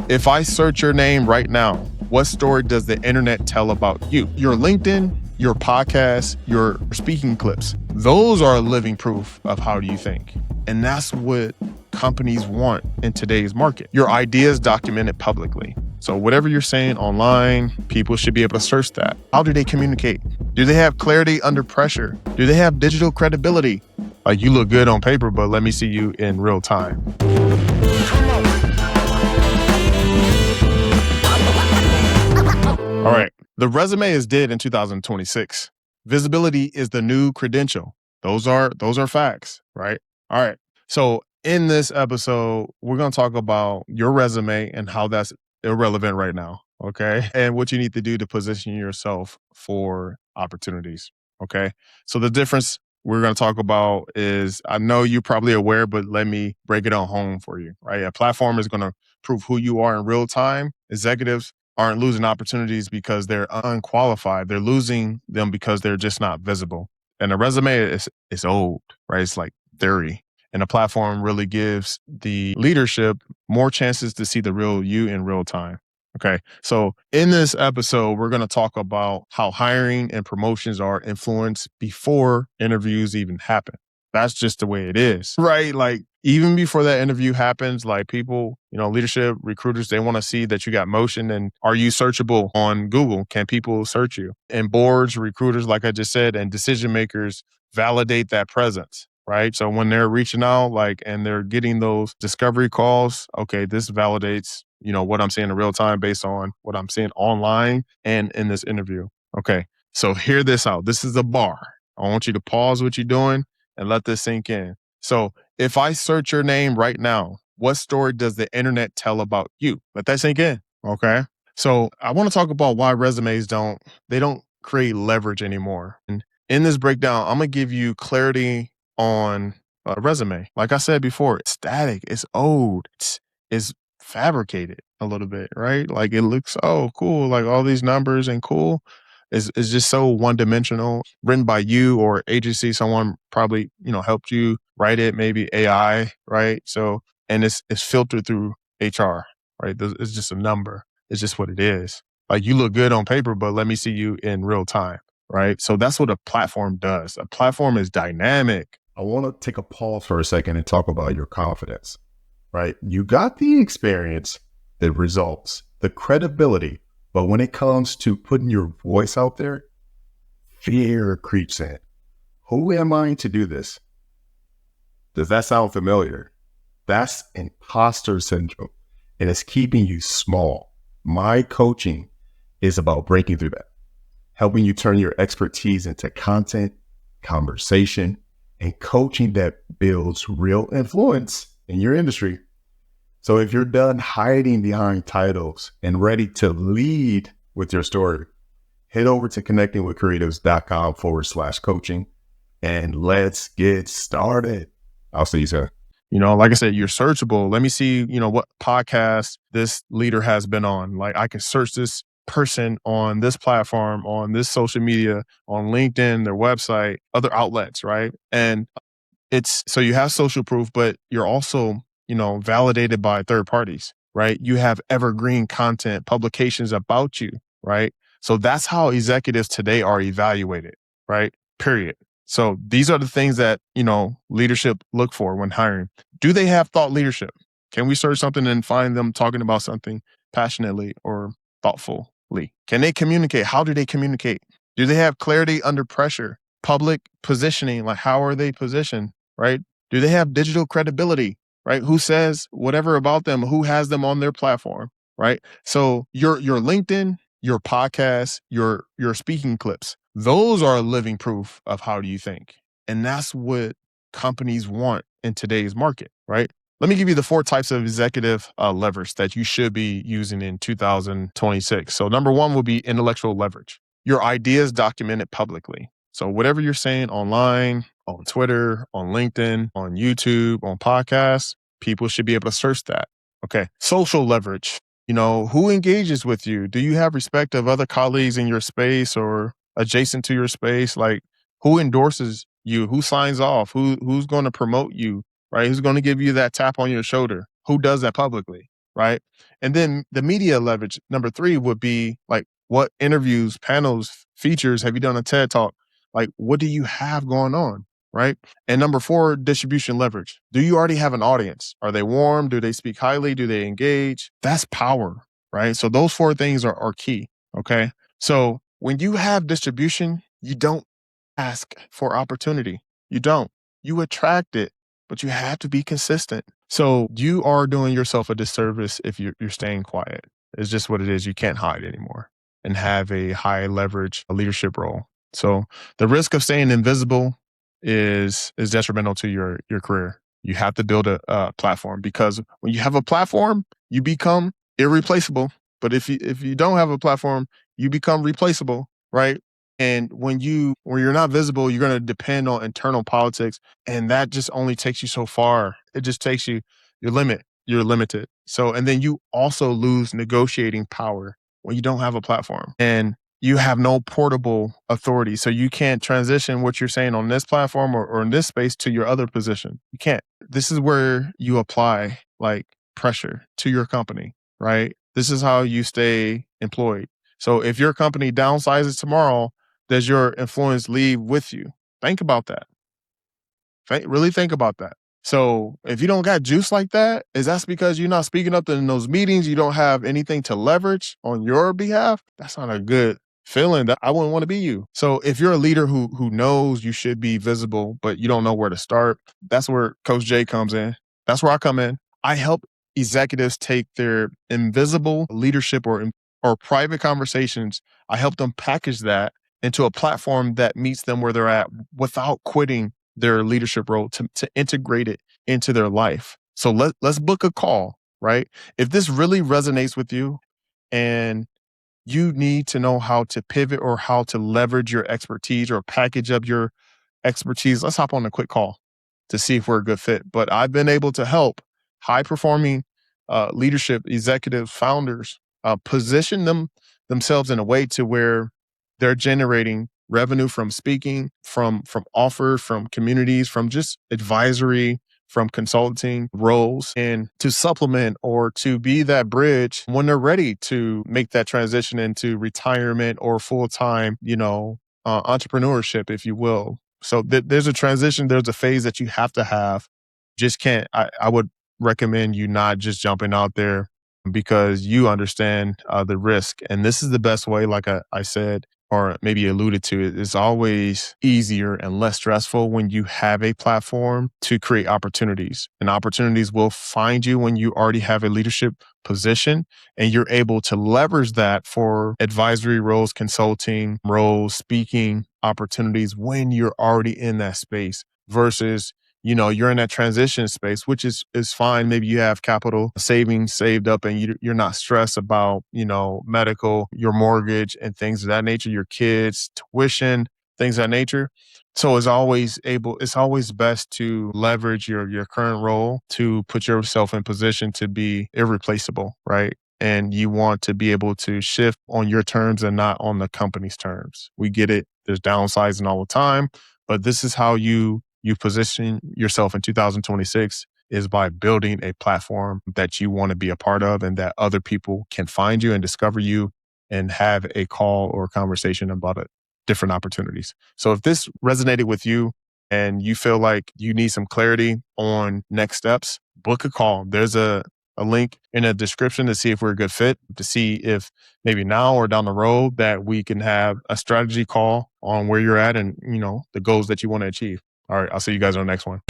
If I search your name right now, what story does the internet tell about you? Your LinkedIn, your podcast, your speaking clips, those are living proof of how do you think. And that's what companies want in today's market. Your ideas documented publicly. So whatever you're saying online, people should be able to search that. How do they communicate? Do they have clarity under pressure? Do they have digital credibility? Like, you look good on paper, but let me see you in real time. All right. The resume is dead in 2026. Visibility is the new credential. Those are facts, right? All right. So in this episode, we're going to talk about your resume and how that's irrelevant right now. Okay. And what you need to do to position yourself for opportunities. Okay. So the difference we're going to talk about is, I know you're probably aware, but let me break it on home for you, right? A platform is going to prove who you are in real time. Executives aren't losing opportunities because they're unqualified. They're losing them because they're just not visible. And a resume is old, right? It's like theory. And a platform really gives the leadership more chances to see the real you in real time. Okay. So in this episode, we're going to talk about how hiring and promotions are influenced before interviews even happen. That's just the way it is, right? Like, even before that interview happens, like, people, leadership, recruiters, they want to see that you got motion. And are you searchable on Google? Can people search you? And boards, recruiters, like I just said, and decision makers validate that presence, right? So when they're reaching out, and they're getting those discovery calls, okay, this validates, what I'm seeing in real time based on what I'm seeing online and in this interview. Okay. So hear this out. This is a bar. I want you to pause what you're doing and let this sink in. So if I search your name right now, what story does the internet tell about you? Let that sink in. Okay. So I want to talk about why resumes don't create leverage anymore. And in this breakdown, I'm going to give you clarity on a resume. Like I said before, it's static, it's old, it's fabricated a little bit, right? Like, it looks, oh, cool, like all these numbers and cool. Is just so one-dimensional, written by you or agency. Someone probably, helped you write it, maybe AI, right? So, and it's filtered through HR, right? It's just a number. It's just what it is. Like, you look good on paper, but let me see you in real time, right? So that's what a platform does. A platform is dynamic. I want to take a pause for a second and talk about your confidence, right? You got the experience, the results, the credibility, but when it comes to putting your voice out there, fear creeps in. Who am I to do this? Does that sound familiar? That's imposter syndrome, and it's keeping you small. My coaching is about breaking through that, helping you turn your expertise into content, conversation, and coaching that builds real influence in your industry. So if you're done hiding behind titles and ready to lead with your story, head over to connectingwithcreatives.com/coaching and let's get started. I'll see you soon. Like I said, you're searchable. Let me see, what podcast this leader has been on. Like, I can search this person on this platform, on this social media, on LinkedIn, their website, other outlets, right? And so you have social proof, but you're also, validated by third parties, right? You have evergreen content, publications about you, right? So that's how executives today are evaluated, right? Period. So these are the things that, leadership look for when hiring. Do they have thought leadership? Can we search something and find them talking about something passionately or thoughtfully? Can they communicate? How do they communicate? Do they have clarity under pressure? Public positioning, like, how are they positioned, right? Do they have digital credibility, right? Who says whatever about them? Who has them on their platform, right? So your LinkedIn, your podcast, your speaking clips, those are living proof of how do you think. And that's what companies want in today's market, right? Let me give you the 4 types of executive leverage that you should be using in 2026. So number 1 will be intellectual leverage. Your ideas documented publicly. So whatever you're saying online, on Twitter, on LinkedIn, on YouTube, on podcasts, people should be able to search that. Okay. Social leverage. Who engages with you? Do you have respect of other colleagues in your space or adjacent to your space? Like, who endorses you? Who signs off? Who's going to promote you? Right? Who's going to give you that tap on your shoulder? Who does that publicly? right? And then the media leverage, number three, would be like, what interviews, panels, features have you done a TED Talk? Like, what do you have going on, right? And number four, distribution leverage. Do you already have an audience? Are they warm? Do they speak highly? Do they engage? That's power, right? So those four things are key, okay? So when you have distribution, you don't ask for opportunity. You don't. You attract it, but you have to be consistent. So you are doing yourself a disservice if you're staying quiet. It's just what it is. You can't hide anymore and have a high leverage leadership role. So the risk of staying invisible is detrimental to your career. You have to build a platform, because when you have a platform, you become irreplaceable. But if you don't have a platform, you become replaceable, right? And when you're not visible, you're going to depend on internal politics, and that just only takes you so far. It just takes you your limit. You're limited. So, and then you also lose negotiating power when you don't have a platform, and you have no portable authority. So you can't transition what you're saying on this platform or in this space to your other position. You can't. This is where you apply like pressure to your company, right? This is how you stay employed. So if your company downsizes tomorrow, does your influence leave with you? Think about that. Really think about that. So if you don't got juice like that, is that's because you're not speaking up in those meetings? You don't have anything to leverage on your behalf? That's not a good feeling. That I wouldn't want to be you. So if you're a leader who knows you should be visible, but you don't know where to start, that's where Coach J comes in. That's where I come in. I help executives take their invisible leadership or private conversations. I help them package that into a platform that meets them where they're at without quitting their leadership role, to integrate it into their life. So let's book a call, right? If this really resonates with you and you need to know how to pivot or how to leverage your expertise or package up your expertise, let's hop on a quick call to see if we're a good fit. But I've been able to help high performing leadership executives, founders, position themselves in a way to where they're generating revenue from speaking, from offers, from communities, from just advisory, from consulting roles, and to supplement or to be that bridge when they're ready to make that transition into retirement or full-time, entrepreneurship, if you will. So there's a transition, there's a phase that you have to have. Just can't, I would recommend you not just jumping out there because you understand the risk. And this is the best way, like I said, or maybe alluded to it, it's always easier and less stressful when you have a platform to create opportunities. And opportunities will find you when you already have a leadership position, and you're able to leverage that for advisory roles, consulting roles, speaking opportunities when you're already in that space versus you're in that transition space, which is fine. Maybe you have capital savings saved up and you're not stressed about, medical, your mortgage and things of that nature, your kids, tuition, things of that nature. So it's always best to leverage your current role to put yourself in position to be irreplaceable, right? And you want to be able to shift on your terms and not on the company's terms. We get it. There's downsizing all the time, but this is how you position yourself in 2026 is by building a platform that you want to be a part of and that other people can find you and discover you and have a call or conversation about it, different opportunities. So if this resonated with you and you feel like you need some clarity on next steps, book a call. There's a link in the description to see if we're a good fit, to see if maybe now or down the road that we can have a strategy call on where you're at and, the goals that you want to achieve. All right. I'll see you guys on the next one.